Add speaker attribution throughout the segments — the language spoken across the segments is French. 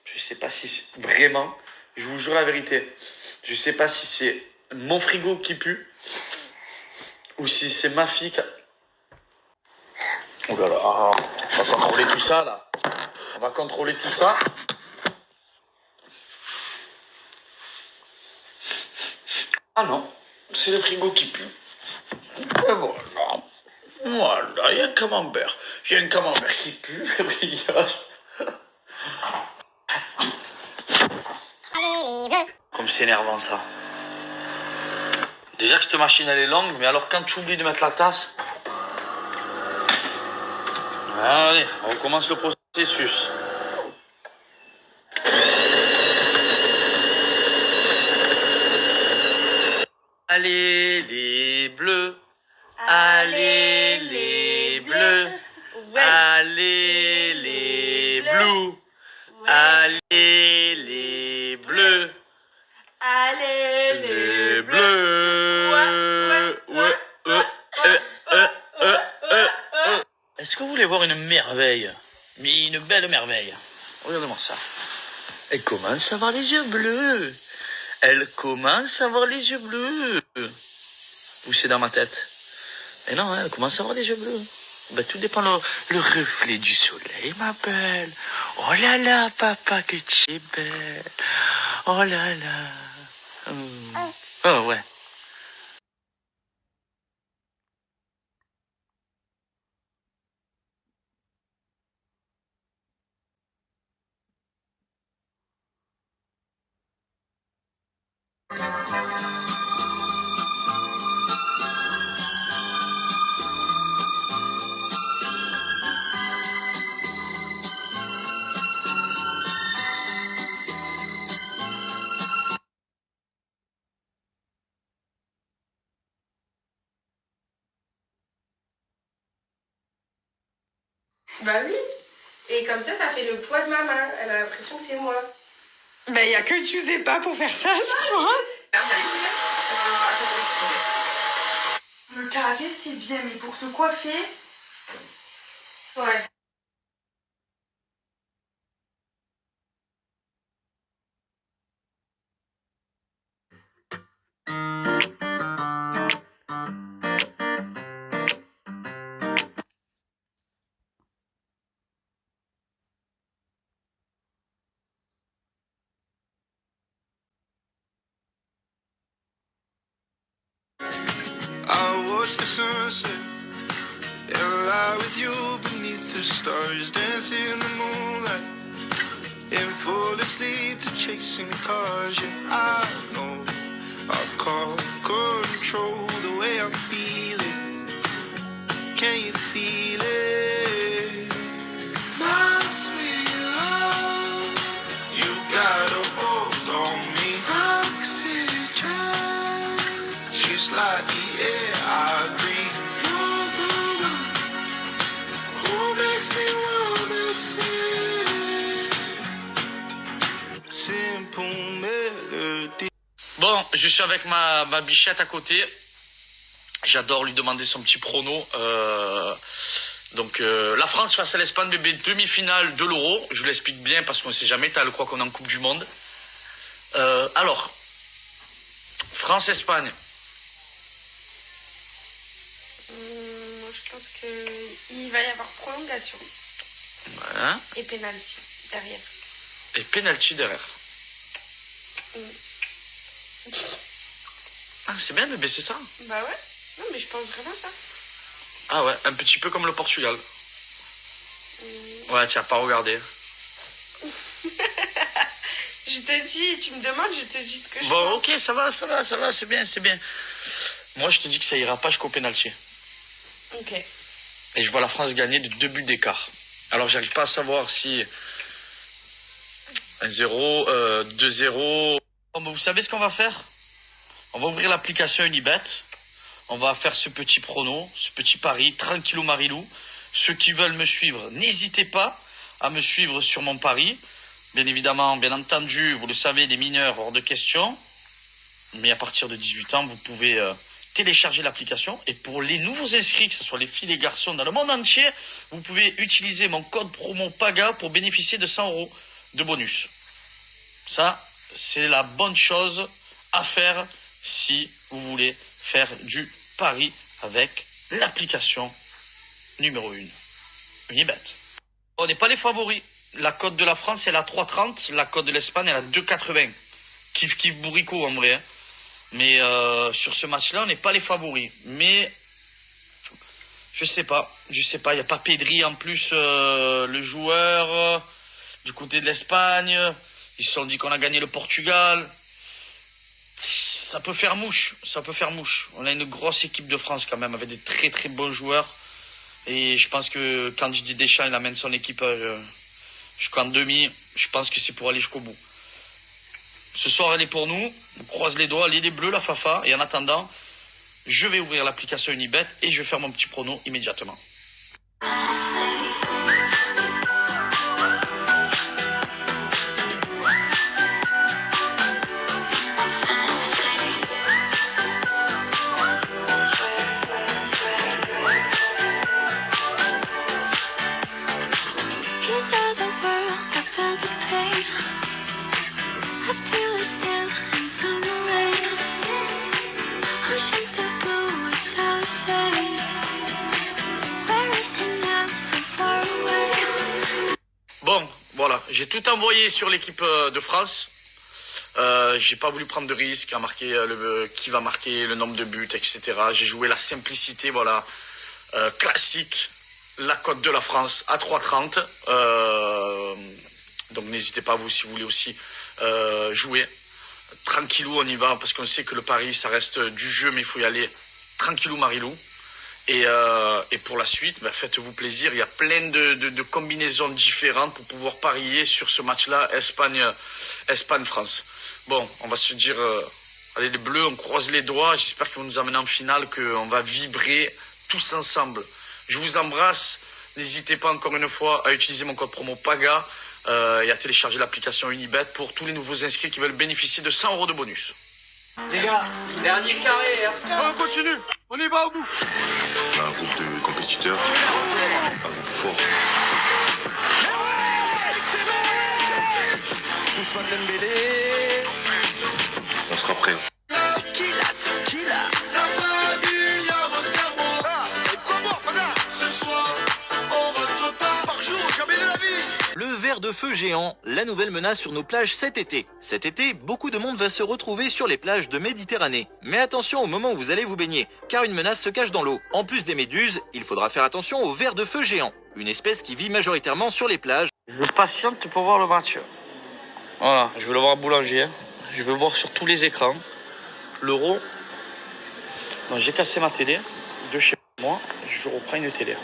Speaker 1: Je sais pas si c'est vraiment, je vous jure la vérité, je sais pas si c'est mon frigo qui pue ou si c'est ma fille qui... Oh là là, on va contrôler tout ça là. On va contrôler tout ça. Ah non, c'est le frigo qui pue. Et voilà. Voilà, il y a un camembert. Il y a un camembert qui pue, le brioche. Comme c'est énervant ça. Déjà que cette machine elle est longue, mais alors quand tu oublies de mettre la tasse... Allez, on recommence le processus. Allez les bleus, allez les bleus, allez les blues, allez les bleus,
Speaker 2: allez
Speaker 1: les bleus. Est-ce que vous voulez voir une merveille? Mais une belle merveille. Regardez-moi ça. Elle commence à avoir les yeux bleus. Elle commence à avoir les yeux bleus. Ou c'est dans ma tête? Mais non, elle commence à avoir les yeux bleus. Ben, tout dépend le reflet du soleil, ma belle. Oh là là, papa, que tu es belle. Oh là là. Oh ouais.
Speaker 2: Bah oui. Et comme ça fait le poids de ma main. Elle a l'impression que c'est moi.
Speaker 3: Bah, il y a que Tuesday pas pour faire ça, je crois. Le carré, c'est bien, mais pour te coiffer...
Speaker 2: Ouais.
Speaker 4: I watch the sunset and lie with you beneath the stars, dancing in the moonlight and fall asleep to chasing cars. Yeah, I know I can't control the way I'm feeling. Can you feel it? My sweet love, you got a hold on me. Oxygen, just like the air I breathe. You're the one who makes me wanna sing. Simple melody.
Speaker 1: Bon, je suis avec ma bichette à côté. J'adore lui demander son petit prono. Donc, la France face à l'Espagne, bébé, demi-finale de l'Euro. Je vous l'explique bien parce qu'on ne sait jamais, t'as le crois qu'on est en Coupe du Monde. Alors, France-Espagne.
Speaker 2: Moi, je pense qu'il va y avoir prolongation.
Speaker 1: Hein?
Speaker 2: Et pénalty derrière.
Speaker 1: Et penalty derrière. Ah, c'est bien, bébé, c'est ça?
Speaker 2: Bah ouais. Non, mais je pense vraiment ça.
Speaker 1: Ah ouais, un petit peu comme le Portugal. Ouais, tu n'as pas regardé.
Speaker 2: Je te dis, tu me demandes, je te dis ce que je
Speaker 1: Bon,
Speaker 2: pense.
Speaker 1: ok, ça va, c'est bien, c'est bien. Moi, je te dis que ça ira pas jusqu'au penalty.
Speaker 2: Ok.
Speaker 1: Et je vois la France gagner de 2 buts d'écart. Alors, j'arrive pas à savoir si 1-0, 2-0. Bon, vous savez ce qu'on va faire? On va ouvrir l'application Unibet. On va faire ce petit prono, ce petit pari, tranquillou Marilou. Ceux qui veulent me suivre, n'hésitez pas à me suivre sur mon pari. Bien évidemment, bien entendu, vous le savez, les mineurs, hors de question. Mais à partir de 18 ans, vous pouvez télécharger l'application. Et pour les nouveaux inscrits, que ce soit les filles et les garçons dans le monde entier, vous pouvez utiliser mon code promo PAGA pour bénéficier de 100 €. de bonus. Ça, c'est la bonne chose à faire si vous voulez faire du pari avec l'application numéro 1, Unibet. On n'est pas les favoris. La cote de la France, elle est à 3,30. La cote de l'Espagne, elle est à 2,80. Kiff bourricot en vrai. Hein. Mais sur ce match-là, on n'est pas les favoris. Mais je sais pas. Il n'y a pas Pedri en plus, le joueur du côté de l'Espagne. Ils se sont dit qu'on a gagné le Portugal. Ça peut faire mouche. On a une grosse équipe de France quand même, avec des très très bons joueurs. Et je pense que quand Didier Deschamps il amène son équipe jusqu'en demi, je pense que c'est pour aller jusqu'au bout. Ce soir, elle est pour nous. On croise les doigts, les bleus, la Fafa. Et en attendant, je vais ouvrir l'application Unibet et je vais faire mon petit prono immédiatement. Bon, voilà, j'ai tout envoyé sur l'équipe de France. J'ai pas voulu prendre de risques à marquer qui va marquer, le nombre de buts, etc. J'ai joué la simplicité, voilà, classique, la cote de la France à 3,30. Donc n'hésitez pas, vous, si vous voulez aussi jouer. Tranquillou, on y va, parce qu'on sait que le pari, ça reste du jeu, mais il faut y aller tranquillou, Marilou. Et pour la suite, faites-vous plaisir. Il y a plein de combinaisons différentes pour pouvoir parier sur ce match-là, Espagne-France. Bon, on va se dire, allez les Bleus, on croise les doigts. J'espère qu'ils vont nous amener en finale, qu'on va vibrer tous ensemble. Je vous embrasse. N'hésitez pas encore une fois à utiliser mon code promo PAGA et à télécharger l'application Unibet pour tous les nouveaux inscrits qui veulent bénéficier de 100 € de bonus.
Speaker 5: Les gars, dernier carré.
Speaker 4: On continue, on y va au bout. Un groupe de compétiteurs, un groupe fort.
Speaker 5: Ousmane Dembélé.
Speaker 4: On sera prêt.
Speaker 6: Le ver de feu géant, la nouvelle menace sur nos plages cet été. Cet été, beaucoup de monde va se retrouver sur les plages de Méditerranée. Mais attention au moment où vous allez vous baigner, car une menace se cache dans l'eau. En plus des méduses, il faudra faire attention au ver de feu géant, une espèce qui vit majoritairement sur les plages.
Speaker 1: Je patiente pour voir le match. Voilà, je veux le voir à Boulanger. Hein. Je veux le voir sur tous les écrans. L'Euro. J'ai cassé ma télé de chez moi. Je reprends une télé.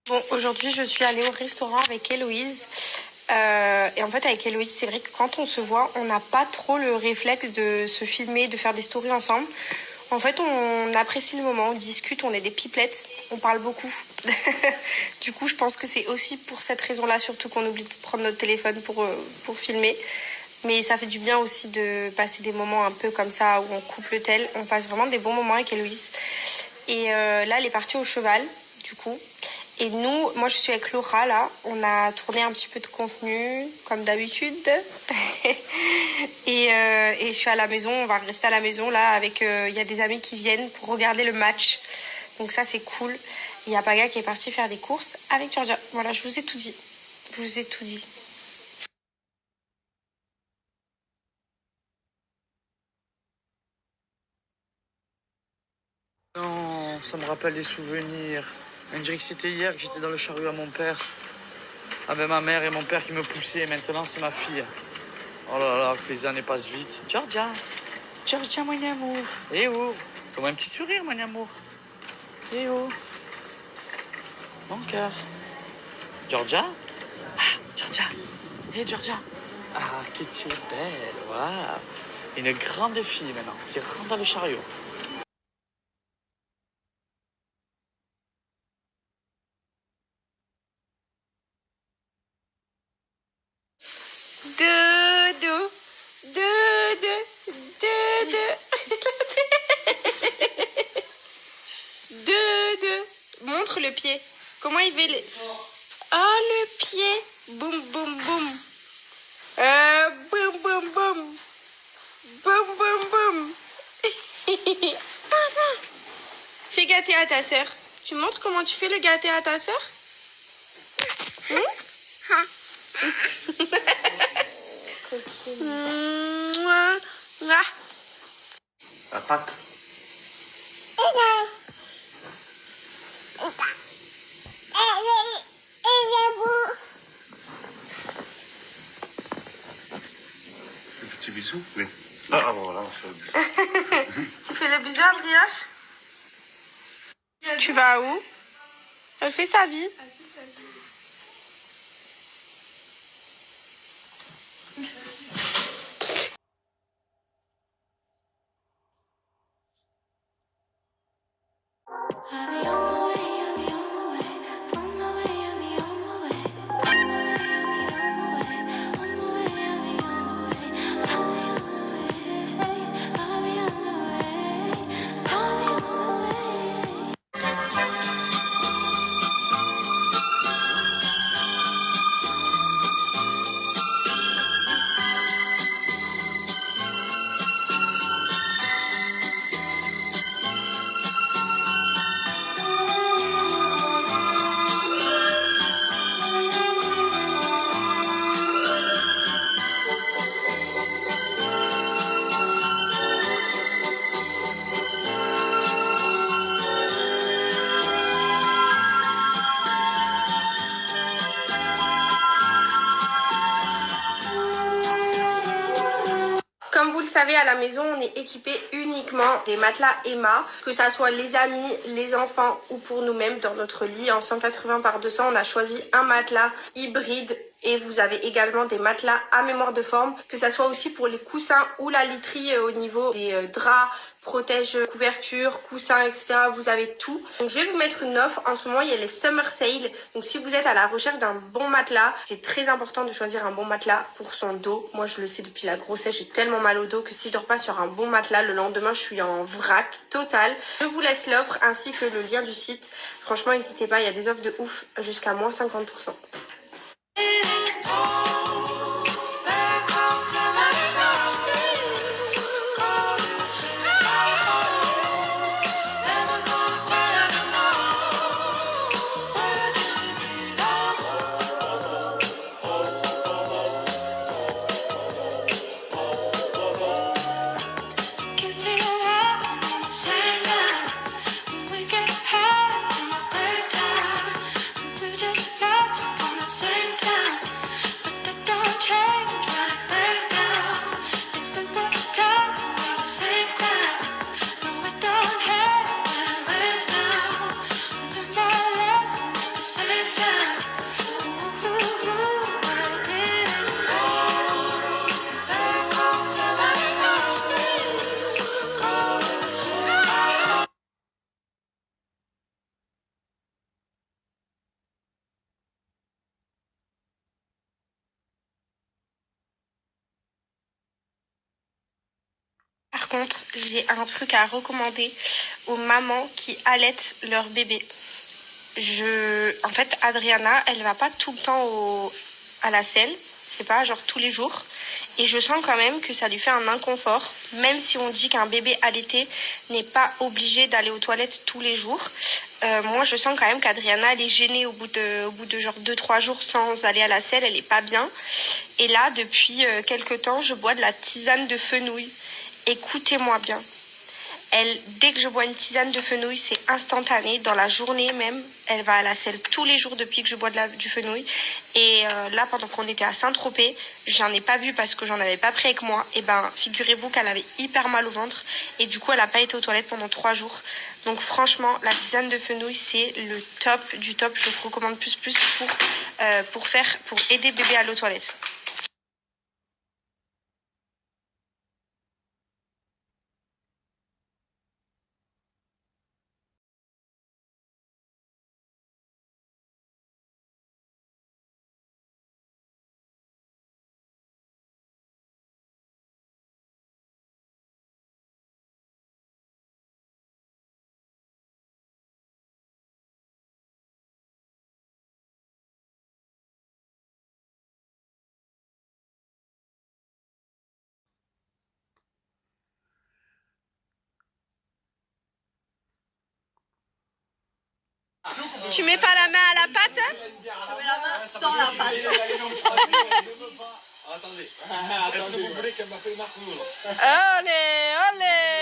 Speaker 2: Bon, aujourd'hui, je suis allée au restaurant avec Héloïse. Et en fait, avec Héloïse, c'est vrai que quand on se voit, on n'a pas trop le réflexe de se filmer, de faire des stories ensemble. En fait, on apprécie le moment, on discute, on est des pipelettes, on parle beaucoup. Du coup, je pense que c'est aussi pour cette raison-là, surtout qu'on oublie de prendre notre téléphone pour filmer. Mais ça fait du bien aussi de passer des moments un peu comme ça, où on coupe le tel. On passe vraiment des bons moments avec Héloïse. Et là, elle est partie au cheval, du coup. Et nous, moi je suis avec Laura là, on a tourné un petit peu de contenu comme d'habitude et je suis à la maison, on va rester à la maison là avec, il y a des amis qui viennent pour regarder le match, donc ça c'est cool. Il y a Paga qui est parti faire des courses avec Georgia, voilà je vous ai tout dit.
Speaker 1: Non, ça me rappelle des souvenirs. On dirait que c'était hier que j'étais dans le chariot à mon père. Avec ma mère et mon père qui me poussaient. Et maintenant, c'est ma fille. Oh là là, que les années passent vite. Georgia, mon amour. Eh oh, fais-moi un petit sourire, mon amour. Eh oh, mon cœur. Georgia? Ah, Georgia. Eh Georgia. Ah, que tu es belle, waouh. Une grande fille maintenant, qui rentre dans le chariot.
Speaker 2: Dodo, dodo, dodo. Dodo. Montre le pied. Comment il fait les... Oh, le pied. Boum, boum, boum. Boum, boum, boum. Boum, boum, boum. Fais gâter à ta sœur. Tu montres comment tu fais le gâter à ta sœur?
Speaker 1: La patte.
Speaker 4: Le petit bisou. Oui. Ah, voilà, on fait le bisou.
Speaker 2: Tu fais le bisou à Brioche? Tu vas où? Elle fait sa vie. Comme vous le savez, à la maison, on est équipé uniquement des matelas Emma, que ça soit les amis, les enfants ou pour nous-mêmes dans notre lit. En 180 par 200, on a choisi un matelas hybride et vous avez également des matelas à mémoire de forme, que ça soit aussi pour les coussins ou la literie au niveau des draps, protège couverture, coussins, etc. Vous avez tout. Donc je vais vous mettre une offre. En ce moment, il y a les Summer Sale. Donc si vous êtes à la recherche d'un bon matelas, c'est très important de choisir un bon matelas pour son dos. Moi, je le sais depuis la grossesse, j'ai tellement mal au dos que si je dors pas sur un bon matelas, le lendemain, je suis en vrac total. Je vous laisse l'offre ainsi que le lien du site. Franchement, n'hésitez pas, il y a des offres de ouf jusqu'à moins 50%. Par contre, j'ai un truc à recommander aux mamans qui allaitent leur bébé. En fait, Adriana, elle va pas tout le temps à la selle. C'est pas genre tous les jours. Et je sens quand même que ça lui fait un inconfort. Même si on dit qu'un bébé allaité n'est pas obligé d'aller aux toilettes tous les jours. Moi, je sens quand même qu'Adriana, elle est gênée au bout de genre 2-3 jours sans aller à la selle. Elle est pas bien. Et là, depuis quelques temps, je bois de la tisane de fenouil. Écoutez-moi bien. Dès que je bois une tisane de fenouil, c'est instantané. Dans la journée même, elle va à la selle tous les jours depuis que je bois du fenouil. Et là, pendant qu'on était à Saint-Tropez, j'en ai pas vu parce que j'en avais pas pris avec moi. Et ben, figurez-vous qu'elle avait hyper mal au ventre. Et du coup, elle a pas été aux toilettes pendant 3 jours. Donc franchement, la tisane de fenouil, c'est le top du top. Je vous recommande plus pour aider bébé à aller aux toilettes. Tu mets pas la main à la pâte?
Speaker 7: Je mets la main dans la pâte.
Speaker 5: Attendez. Est-ce que vous voulez qu'elle m'appelle Marco?
Speaker 2: Olé, olé.